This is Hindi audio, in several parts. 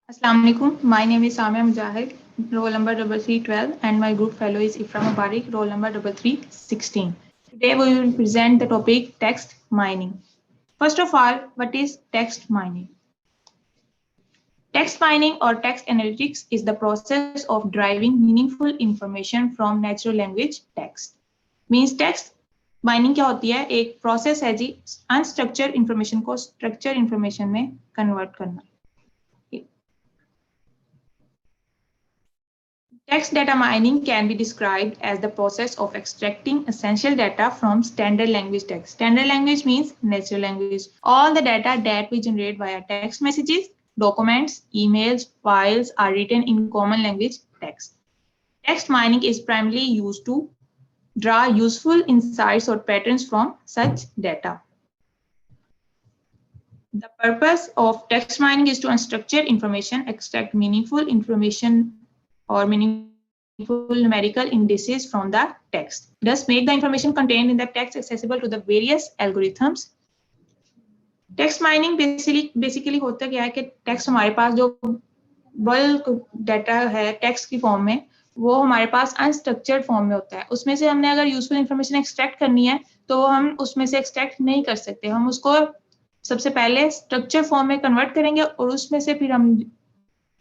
Assalamu alaikum. My name is Samia Mujahid, roll number 3312, and my group fellow is Ifra Mubarak, roll number 3316. Today we will present the topic text mining. First of all, what is text mining? Text mining or text analytics is the process of deriving meaningful information from natural language text. Means text mining क्या होती है? एक प्रोसेस है जी अनस्ट्रक्चर्ड इंफॉर्मेशन को स्ट्रक्चर्ड इंफॉर्मेशन में कन्वर्ट करना. Text data mining can be described as the process of extracting essential data from standard language text. Standard language means natural language. All the data that we generate via text messages, documents, emails, files are written in common language text. Text mining is primarily used to draw useful insights or patterns from such data. The purpose of text mining is to unstructured information, extract meaningful information or meaningful numerical indices from the text. Thus, make the information contained in the text accessible to the various algorithms. Text mining basically होता क्या है कि text हमारे पास जो bulk data है text की form में वो हमारे पास अनस्ट्रक्चर्ड फॉर्म में होता है. उसमें से हमने अगर यूजफुल इंफॉर्मेशन एक्सट्रैक्ट करनी है तो हम उसमें से एक्सट्रैक्ट नहीं कर सकते. हम उसको सबसे पहले स्ट्रक्चर फॉर्म में कन्वर्ट करेंगे और उसमें से फिर हम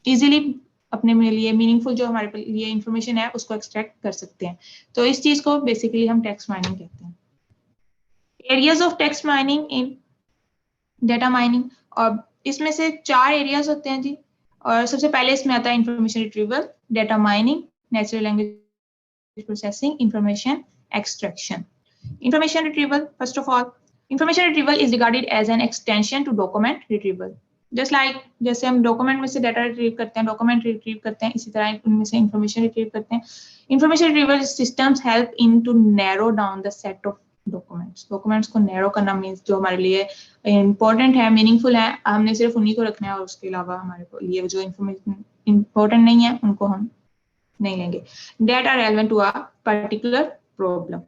इजीली अपने लिए मीनिंगफुल जो हमारे लिए इंफॉर्मेशन है उसको एक्सट्रैक्ट कर सकते हैं. तो इस चीज को बेसिकली हम टेक्स्ट माइनिंग कहते हैं. Areas of text mining in data mining, और इसमें से 4 एरियाज होते हैं जी. और सबसे पहले इसमें आता है information retrieval, data mining, natural language processing, information extraction. Information retrieval, first of all information retrieval is regarded as an extension to document retrieval. Just like जैसे हम डॉक्यूमेंट में से डाटा रिट्रीव करते हैं, डॉक्यूमेंट रिट्रीव करते हैं, इसी तरह उनमें से इंफॉर्मेशन रिट्रीव करते हैं. Information retrieval systems help in to narrow down the set of documents. Documents को नैरो करना मीन्स जो हमारे लिए इंपॉर्टेंट है, मीनिंगफुल है, हमने सिर्फ उन्हीं को रखना है और उसके अलावा हमारे लिए जो इंफॉर्मेशन इंपॉर्टेंट नहीं है उनको हम नहीं लेंगे. That are relevant to a particular problem.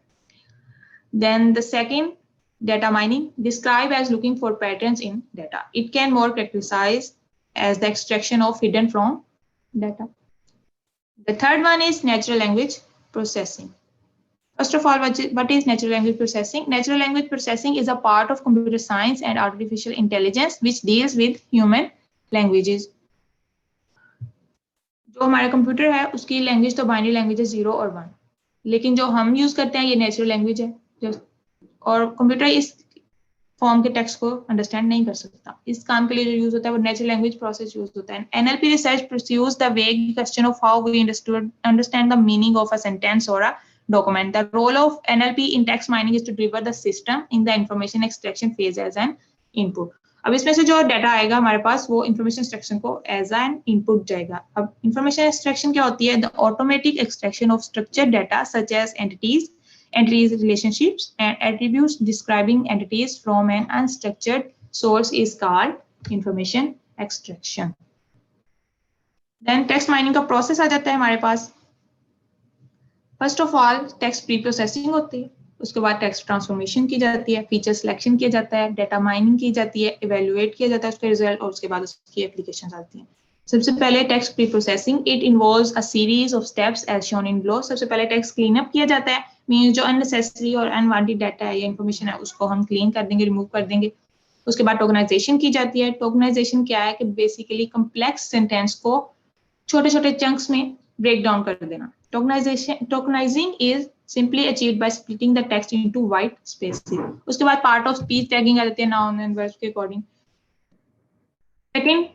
Then the second, data mining, described as looking for patterns in data. It can more characterized as the extraction of hidden from data. The third one is natural language processing. First of all, what is natural language processing? Natural language processing is a part of computer science and artificial intelligence which deals with human languages. जो हमारा कंप्यूटर है उसकी लैंग्वेज तो बाइनरी लैंग्वेज है 0 और 1, लेकिन जो हम यूज करते हैं ये नेचुरल लैंग्वेज है और कंप्यूटर इस फॉर्म के टेक्स्ट को अंडरस्टैंड नहीं कर सकता. इस काम के लिए जो यूज होता है वो नेचुरल लैंग्वेज प्रोसेस यूज होता है. NLP research pursues the vague question of how we understand the meaning of a sentence और a document. The role of NLP in text mining is to deliver the system in the information extraction phase as an input. अब इसमें से जो डाटा आएगा हमारे पास वो इंफॉर्मेशन एक्सट्रैक्शन को एज एन इनपुट जाएगा. अब इंफॉर्मेशन एक्सट्रैक्शन क्या होती है? The automatic extraction of structured data such as entities, relationships, and attributes describing entities from an unstructured source is called information extraction. Then text mining का process आ जाता है हमारे पास. First of all text pre processing होती है, उसके बाद टेक्स्ट ट्रांसफॉर्मेशन की जाती है, फीचर सिलेक्शन किया जाता है, डाटा माइनिंग की जाती है, इवेल्युएट किया जाता है उसका रिजल्ट, और उसके बाद उसकी एप्लीकेशंस आती हैं. सबसे पहले text pre processing, it involves a series of steps as shown in below. सबसे पहले टेक्स्ट क्लीन अप किया जाता है, मींस जो अननेसेसरी और अनवांटेड डाटा है या इंफॉर्मेशन है उसको हम क्लीन कर देंगे, रिमूव कर देंगे. उसके बाद टोकनाइजेशन की जाती है. टोकनाइजेशन क्या है कि बेसिकली कम्प्लेक्स सेंटेंस को छोटे छोटे चंक्स में ब्रेक डाउन कर देना. Tokenizing is simply achieved by splitting the text into white spaces. उसके बाद part of speech tagging आ जाती है noun and verbs के according. Second,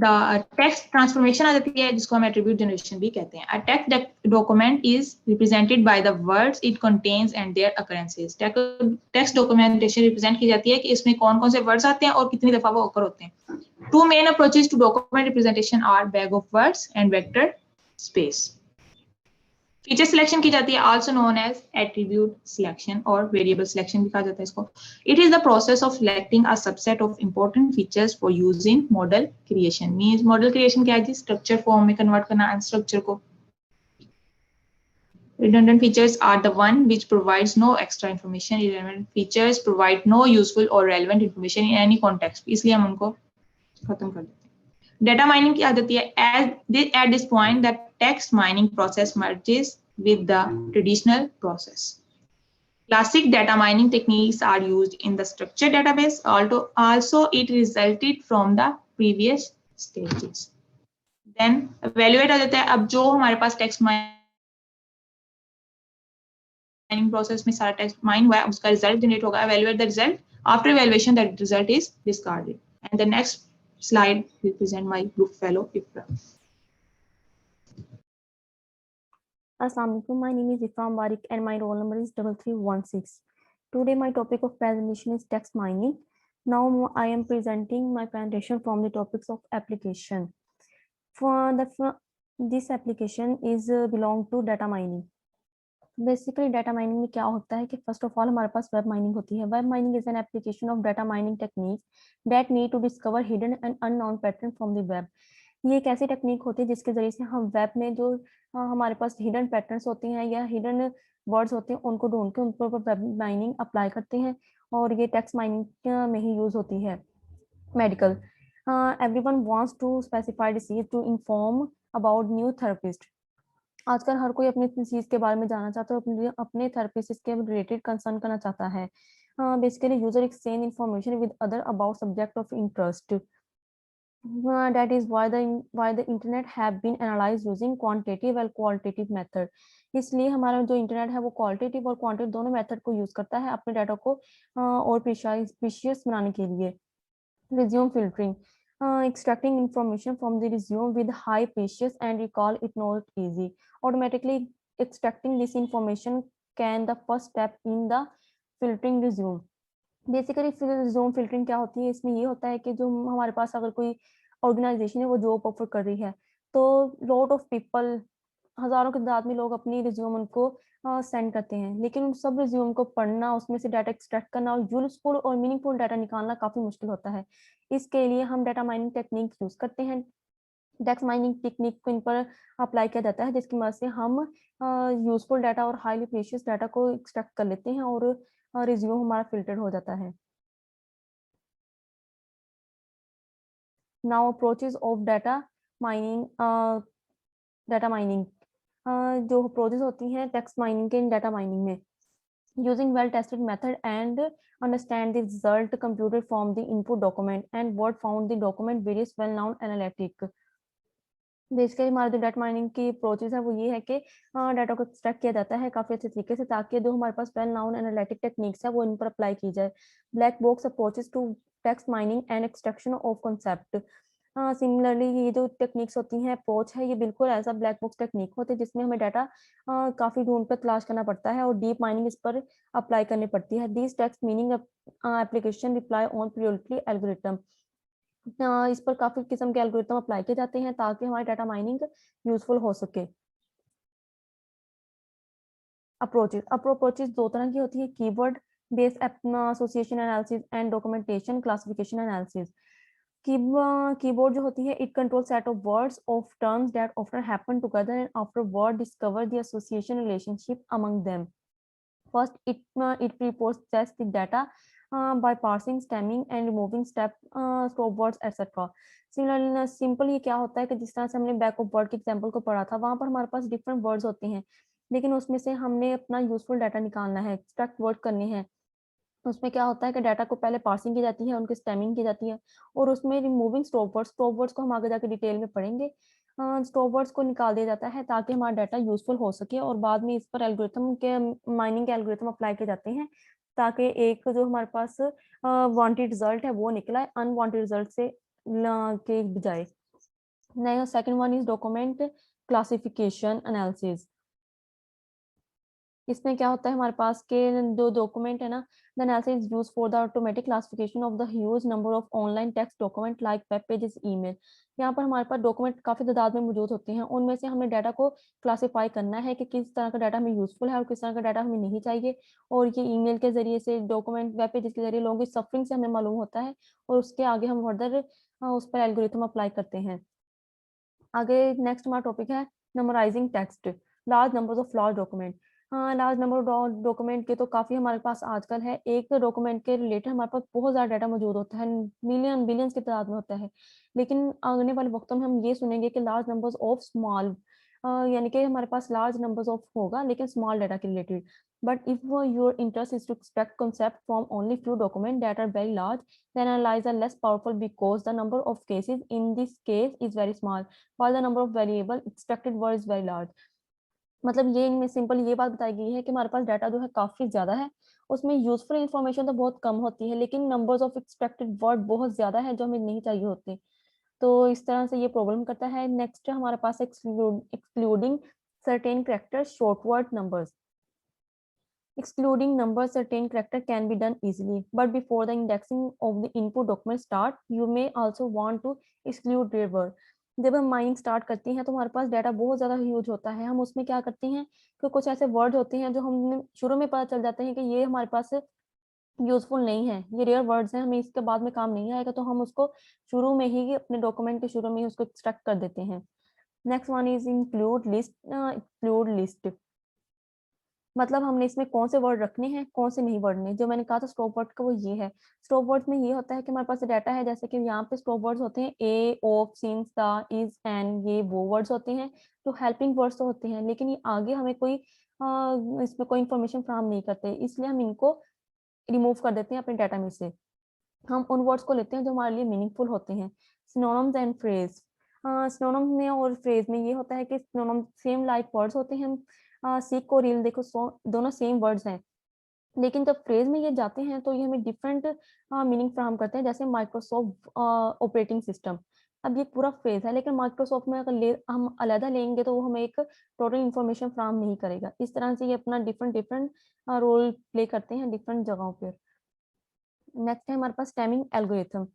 the text transformation आ जाती है जिसको हम attribute generation भी कहते हैं. A text document is represented by the words it contains and their occurrences. Text documentation represent की जाती है कि इसमें कौन कौन से words आते हैं और कितनी दफा वो occur होते हैं. Two main approaches to document representation are bag of words and vector space. Feature selection की जाती है, also known as attribute selection और वेरिएबल सिलेक्शन भी कहा जाता है इसको. It is the process of selecting a subset of important features for use in model creation. Means model creation क्या है जी? स्ट्रक्चर फॉर्म में कन्वर्ट करना अनस्ट्रक्चर को. Redundant features are the one which provides no extra information. Irrelevant features provide no useful or relevant information in any context. इसलिए हम उनको खत्म कर देते हैं. Data mining की आदत है at this point the text mining process merges with the traditional process. Classic data mining techniques are used in the structured database. Also it resulted from the previous stages. Then evaluate आ जाता है. अब जो हमारे पास text mining process में सारा text mine हुआ है, उसका result generate होगा. Evaluate the result. After evaluation, that result is discarded. And the next slide will present my group fellow Ifra. Assalamu alaikum. My name is Ifra Barik and my roll number is 3316. Today my topic of presentation is text mining. Now I am presenting my presentation from the topics of application. This application is belong to data mining. Basically data mining में क्या होता है कि फर्स्ट ऑफ ऑल हमारे पास वेब माइनिंग होती है. Web mining is an application of data mining technique that need to discover hidden and unknown pattern from the web. ये एक ऐसी टेक्निक होती है जिसके जरिए से हम वेब में जो हमारे पास हिडन पैटर्न्स होते हैं या हिडन वर्ड्स होते हैं उनको ढूंढ के उन पर वेब माइनिंग अप्लाई करते हैं और ये टेक्स्ट माइनिंग में ही यूज होती है. Medical everyone wants to specify disease to inform about new therapist. आजकल हर कोई अपनी डिसीज के बारे में जानना चाहता है, अपने थेरेपिस्ट के रिलेटेड कंसर्न करना चाहता है. Basically user exchange information with other about subject of interest. That is why the internet have been analyzed using quantitative and qualitative method. इसलिए हमारा जो इंटरनेट है वो क्वालिटेटिव और क्वांटिटेटिव दोनों मेथड को यूज करता है अपने डाटा को और प्रीशियस बनाने के लिए. Resume filtering, extracting information from the resume with high precious and recall it not easy. Automatically extracting this information can the first step in the filtering resume. Basically resume filtering क्या होती है, इसमें ये होता है कि जो हमारे पास अगर कोई ऑर्गेनाइजेशन है वो जॉब ऑफर कर रही है तो लॉट ऑफ पीपल, हजारों की तादाद में लोग अपनी रिज्यूम उनको सेंड करते हैं, लेकिन उन सब रिज्यूम को पढ़ना, उसमें से डाटा एक्सट्रैक्ट करना और यूजफुल और मीनिंगफुल डाटा निकालना काफी मुश्किल होता है. इसके लिए हम डाटा माइनिंग टेक्निक यूज करते हैं. टेक्स्ट माइनिंग टेक्निक को इन पर अप्लाई किया जाता है जिसकी मदद से हम यूजफुल डाटा और हाईली प्रीशियस डाटा को एक्सट्रैक्ट कर लेते हैं और रिज्यूम हमारा फिल्टर हो जाता है. Now approaches of data mining. जो अप्रोचेस होती हैं टेक्स्ट माइनिंग के डाटा माइनिंग में, using well tested method and understand the result computed from the input document and what found the document various well known analytic. Basically हमारा जो डाटा माइनिंग की अप्रोचेस है वो ये है कि डाटा को एक्सट्रैक्ट किया जाता है काफी अच्छे तरीके से ताकि जो हमारे पास वेल नाउन एनालिटिक टेक्निक्स है वो इन पर अप्लाई की जाए. Black box approaches to text mining and extraction of concept. Similarly ये जो टेक्निक्स होती हैं अप्रोच है ये बिल्कुल ऐसा ब्लैक बॉक्स टेक्निक होती है जिसमें हमें डाटा काफी ढूंढ कर तलाश करना पड़ता है और डीप माइनिंग इस पर अप्लाई करनी पड़ती है. This text meaning application reply on periodically algorithm. इस पर काफी किस्म के एल्गोरिथम अप्लाई किए जाते हैं ताकि हमारी डाटा माइनिंग यूजफुल हो सके. अप्रोचेस दो तरह की होती है, keyword based association analysis and documentation classification analysis. Keyboard जो होती है it control set of words of terms that often happen together and after word discover the association relationship among them. First, it pre-processes the data by parsing, stemming, and removing stop words, etc. Similarly, simple ये क्या होता है कि जिस तरह से हमने बैक ऑफ वर्ड के एग्जांपल को पढ़ा था, वहां पर हमारे पास डिफरेंट वर्ड्स होते हैं, लेकिन उसमें से हमने अपना यूजफुल डाटा निकालना है, एक्सट्रैक्ट वर्ड करने हैं. उसमें क्या होता है कि डाटा को पहले पार्सिंग की जाती है, उनकी स्टेमिंग की जाती है और उसमें रिमूविंग स्टॉप वर्ड्स को हम आगे जाके डिटेल में पढ़ेंगे. स्टॉप वर्ड्स को निकाल दिया जाता है ताकि हमारा डाटा यूजफुल हो सके और बाद में इस पर एल्गोरिथम के माइनिंग के एल्गोरिथम अप्लाई किए जाते हैं ताकि एक जो हमारे पास वांटेड रिजल्ट है वो निकला है अनवांटेड रिजल्ट से के बजाय. Next second one is document classification analysis. इसमें क्या होता है हमारे पास के जो डॉक्यूमेंट है ना, the analysis is used for the automatic classification of the huge number of online text document like web pages, email. यहाँ पर हमारे पास डॉक्यूमेंट काफी तादाद में मौजूद होते हैं, उनमें से हमें डाटा को क्लासिफाई करना है कि किस तरह का डाटा हमें यूजफुल है और किस तरह का डाटा हमें नहीं चाहिए. और ये ईमेल के जरिए से, डॉक्यूमेंट वेब पेजेस के जरिए लोगों की सफरिंग से हमें मालूम होता है और उसके आगे हम फर्दर उस पर एल्गोरिथम अप्लाई करते हैं. आगे नेक्स्ट हमारा टॉपिक है numberising text, large numbers of large document. Large number of document के तो काफ़ी हमारे पास आजकल है। एक डॉक्यूमेंट के रिलेटेड हमारे पास बहुत ज़्यादा डाटा मौजूद होता है, मिलियन बिलियंस की तादाद में होता है। लेकिन आने वाले वक़्तों में हम ये सुनेंगे कि लार्ज नंबर्स ऑफ स्मॉल, यानी कि हमारे पास लार्ज नंबर्स ऑफ होगा लेकिन स्मॉल डाटा के related. But if your interest is to extract concept from only few documents that are very large, then analyze are less powerful because the number of cases in this case is very small, while the number of variable extracted were is very large। मतलब ये इनमें सिंपल ये बात बताई गई है कि हमारे पास डाटा जो है काफ़ी ज़्यादा है, उसमें यूज़फुल इन्फॉर्मेशन तो बहुत कम होती है, लेकिन नंबर्स ऑफ एक्सपेक्टेड वर्ड बहुत ज़्यादा है जो हमें नहीं चाहिए होते। तो इस तरह से ये प्रॉब्लम करता है। नेक्स्ट हमारे पास excluding certain character short word numbers. Excluding numbers, certain character can be done easily, but before the indexing of the input document start, you may also want to exclude their word। जब हम माइनिंग स्टार्ट करते हैं तो हमारे पास डाटा बहुत ज़्यादा ह्यूज होता है। हम उसमें क्या करते हैं कि कुछ ऐसे वर्ड होते हैं जो हमने शुरू में पता चल जाते हैं कि ये हमारे पास यूज़फुल नहीं है, ये रेयर वर्ड्स हैं, हमें इसके बाद में काम नहीं आएगा, तो हम उसको शुरू में ही अपने डॉक्यूमेंट के शुरू में ही उसको एक्सट्रैक्ट कर देते हैं। Next one is exclude list. मतलब हमने इसमें कौन से वर्ड रखने हैं, कौन से नहीं वर्ड नहीं। जो मैंने कहा था स्टॉप वर्ड का वो ये है। स्टॉप वर्ड्स में ये होता है कि हमारे पास डाटा है, जैसे कि यहाँ पे स्टॉप वर्ड्स होते हैं a, of, since, the, is, and, ये वो वर्ड्स होते हैं जो हेल्पिंग वर्ड्स तो होते हैं, लेकिन ये आगे हमें कोई इसमें कोई इन्फॉर्मेशन फ्राहम नहीं करते, इसलिए हम इनको रिमूव कर देते हैं अपने डाटा में से। हम उन वर्ड्स को लेते हैं जो हमारे लिए मीनिंगफुल होते हैं। Synonyms and phrase. सिनोनिम्स में और फ्रेज में ये होता है कि सिनोनिम सेम लाइक वर्ड्स होते हैं। सीख और रील देखो, दोनों सेम वर्ड्स हैं, लेकिन जब फ्रेज में ये जाते हैं तो ये हमें डिफरेंट मीनिंग फ्राहम करते हैं। जैसे माइक्रोसॉफ्ट ऑपरेटिंग सिस्टम, अब ये पूरा फ्रेज है, लेकिन माइक्रोसॉफ्ट में अगर हम अलहदा लेंगे तो वो हमें एक टोटल इन्फॉर्मेशन फ्राहम नहीं करेगा। इस तरह से ये अपना डिफरेंट डिफरेंट रोल प्ले करते हैं डिफरेंट जगहों पर। नेक्स्ट है हमारे पास stemming algorithm.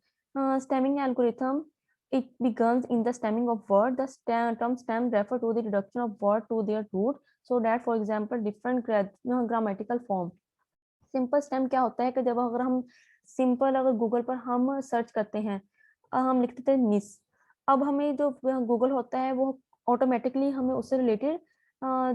Stemming algorithm, it begins in the stemming of word. The term stem refer to the reduction of word to their root, so that for example different grammatical form। Simple stem क्या होता है कि जब अगर हम सिंपल अगर गूगल पर हम सर्च करते हैं, हम लिखते थे मिस, अब हमें जो गूगल होता है वो ऑटोमेटिकली हमें उससे रिलेटेड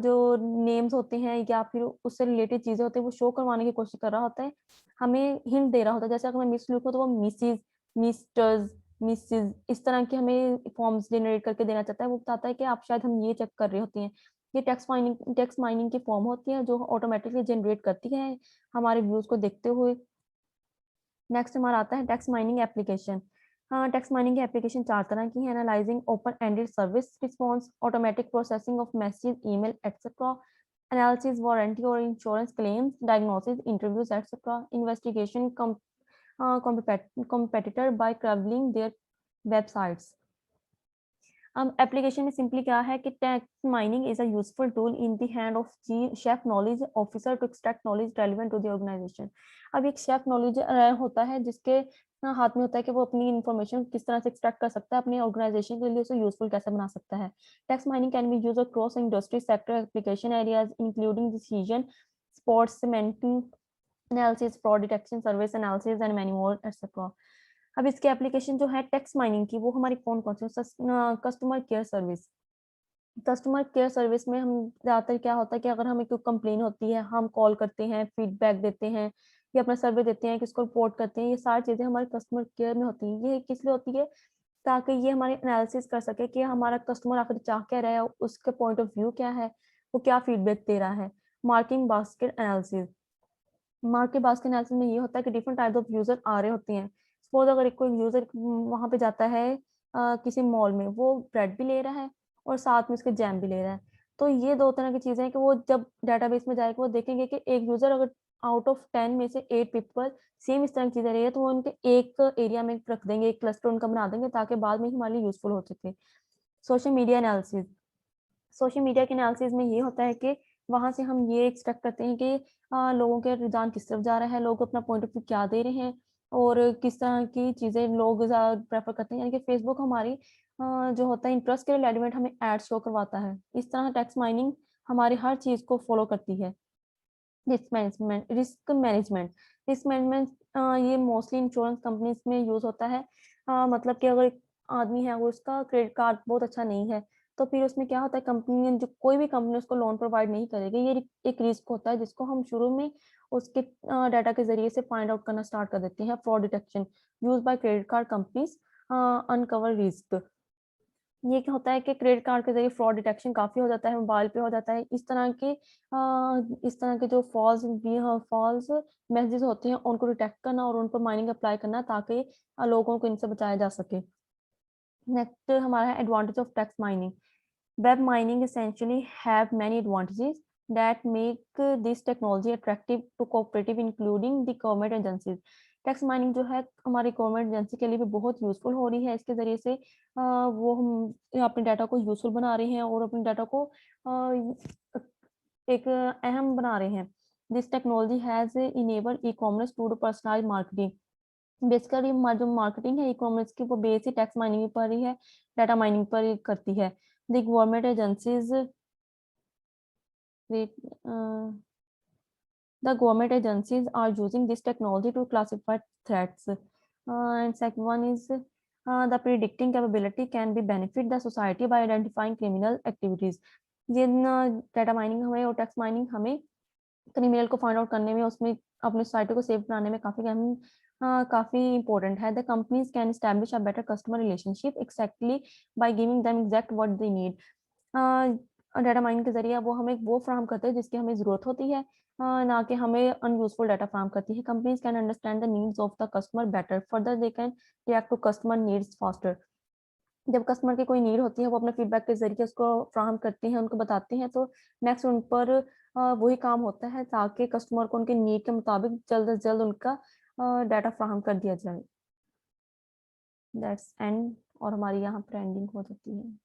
जो नेम्स होते हैं या फिर उससे रिलेटेड चीजें होती हैं वो शो करवाने की कोशिश कर रहा होता है, हमें हिंट दे रहा होता है। जैसे अगर मैं मिस लिखूँ तो वो मिसिज, मिस्टर्स, मिसिज, इस तरह के हमें फॉर्म्स जनरेट करके देना चाहता है। वो बताता है कि आप शायद हम ये चेक कर रहे होते हैं। ये टेक्स्ट माइनिंग की फॉर्म होती है जो ऑटोमेटिकली जनरेट करती है हमारे व्यूज को देखते हुए। नेक्स्ट हमारा आता है text mining application. Text mining की एप्लीकेशन 4 तरह की है। Analysing open ended service response, automatic processing of message, email etcetera, analysis warranty और insurance claims, diagnosis, interviews etcetera, investigation competitor by crawling their websites। अब एप्लीकेशन में सिंपली क्या है कि text mining is a useful tool in the hand of chief knowledge officer to extract knowledge relevant to the organisation. अब एक शेफ नॉलेज होता है जिसके हाथ में होता है कि वो अपनी इंफॉर्मेशन किस तरह से एक्सट्रैक्ट कर सकता है, अपनी ऑर्गेनाइजेशन के लिए उसे यूजफुल कैसे बना सकता है। Text mining can be used across industry sector application areas including decision sports, cementing analysis, fraud detection, service analysis and many more etcetera. अब इसके एप्लीकेशन जो है टेक्स्ट माइनिंग की वो हमारी कौन कौन सी, customer care service. Customer care service में हम ज़्यादातर क्या होता है कि अगर हमें कोई कंप्लेन होती है, हम कॉल करते हैं, फीडबैक देते हैं या अपना सर्वे देते हैं, किसको रिपोर्ट करते हैं, ये सारी चीज़ें हमारे कस्टमर केयर में होती हैं। ये किस लिए होती है? ताकि ये हमारी एनालिसिस कर सके कि हमारा कस्टमर आखिर चाह क्या रहा है, उसके पॉइंट ऑफ व्यू क्या है, वो क्या फीडबैक दे रहा है। Marketing basket analysis, market basket analysis में ये होता है कि डिफरेंट टाइप ऑफ यूजर आ रहे होते हैं। सपोज अगर एक कोई यूजर वहां पे जाता है किसी मॉल में, वो ब्रेड भी ले रहा है और साथ में उसके जैम भी ले रहा है, तो ये दो तरह की चीजें हैं कि वो जब डेटाबेस में जाएगा वो देखेंगे कि एक यूजर अगर आउट ऑफ 10 में से 8 पीपल सेम इस तरह की चीजें रही है तो वो उनके एक एरिया में रख देंगे, एक क्लस्टर उनका बना देंगे ताकि बाद में हमारे लिए यूजफुल हो सके। Social media analysis, social media के एनालिसिस में ये होता है कि वहाँ से हम ये एक्सपेक्ट करते हैं कि लोगों के रुझान किस तरफ जा रहा है, लोग अपना पॉइंट ऑफ व्यू क्या दे रहे हैं और किस तरह की चीज़ें लोग ज़्यादा प्रेफर करते हैं। यानी कि फेसबुक हमारी जो होता है इंटरेस्ट के रिलेटेड हमें एड शो करवाता है। इस तरह टेक्स्ट माइनिंग हमारी हर चीज़ को फॉलो करती है। रिस्क मैनेजमेंट ये मोस्टली इंश्योरेंस कंपनीज में यूज होता है। मतलब कि अगर एक आदमी है वो उसका क्रेडिट कार्ड बहुत अच्छा नहीं है तो फिर उसमें क्या होता है, कंपनी जो कोई भी कंपनी उसको लोन प्रोवाइड नहीं करेगी। ये एक रिस्क होता है जिसको हम शुरू में उसके डाटा के जरिए से फाइंड आउट करना स्टार्ट कर देते हैं। Fraud detection use by credit card companies uncover risk. ये क्या होता है कि क्रेडिट कार्ड के जरिए फ्रॉड डिटेक्शन काफ़ी हो जाता है, मोबाइल पे हो जाता है। इस तरह के जो फॉल्स मैसेजेस होते हैं उनको डिटेक्ट करना और उन पर माइनिंग अप्लाई करना ताकि लोगों को इनसे बचाया जा सके। नेक्स्ट हमारा है advantage of text mining. Web mining essentially have many advantages that make this technology attractive to cooperative including the government agencies. Text mining जो है हमारी गवर्नमेंट एजेंसी के लिए भी बहुत यूजफुल हो रही है। इसके जरिए से वो हम अपने डाटा को यूजफुल बना रहे हैं और अपने डाटा को एक अहम बना रहे हैं। This technology has enabled e commerce to personalise marketing. Basically जो मार्केटिंग है ई कॉमर्स की वो बेस ही टेक्स्ट माइनिंग पर ही है, डाटा माइनिंग पर ही करती है। The government agencies the government agencies are using this technology to classify threats. And second one is the predicting capability can be benefit the society by identifying criminal activities. ये डाटा माइनिंग हमें और टेक्स्ट माइनिंग हमें क्रिमिनल को फाइंड आउट करने में, उसमें अपने सोसाइटी को सेफ बनाने में काफी इंपॉर्टेंट है। The companies can establish a better customer relationship exactly by giving them exact what they need. Data mining के जरिए वो हमें वो फ्राहम करते हैं जिसकी हमें जरूरत होती है, ना कि हमें अनयूजफुल डाटा फ्राहम करती है। Companies can understand the needs of the customer better, further they can react to customer needs faster. जब कस्टमर की कोई नीड होती है वो अपने फीडबैक के जरिए उसको फ्राहम करते हैं, उनको बताते हैं, तो नेक्स्ट उन पर वही काम होता है ताकि कस्टमर को उनके नीड के मुताबिक जल्द से जल्द उनका डाटा फ्राहम कर दिया जाए। दैट्स एंड, और हमारी यहाँ पर एंडिंग हो जाती है।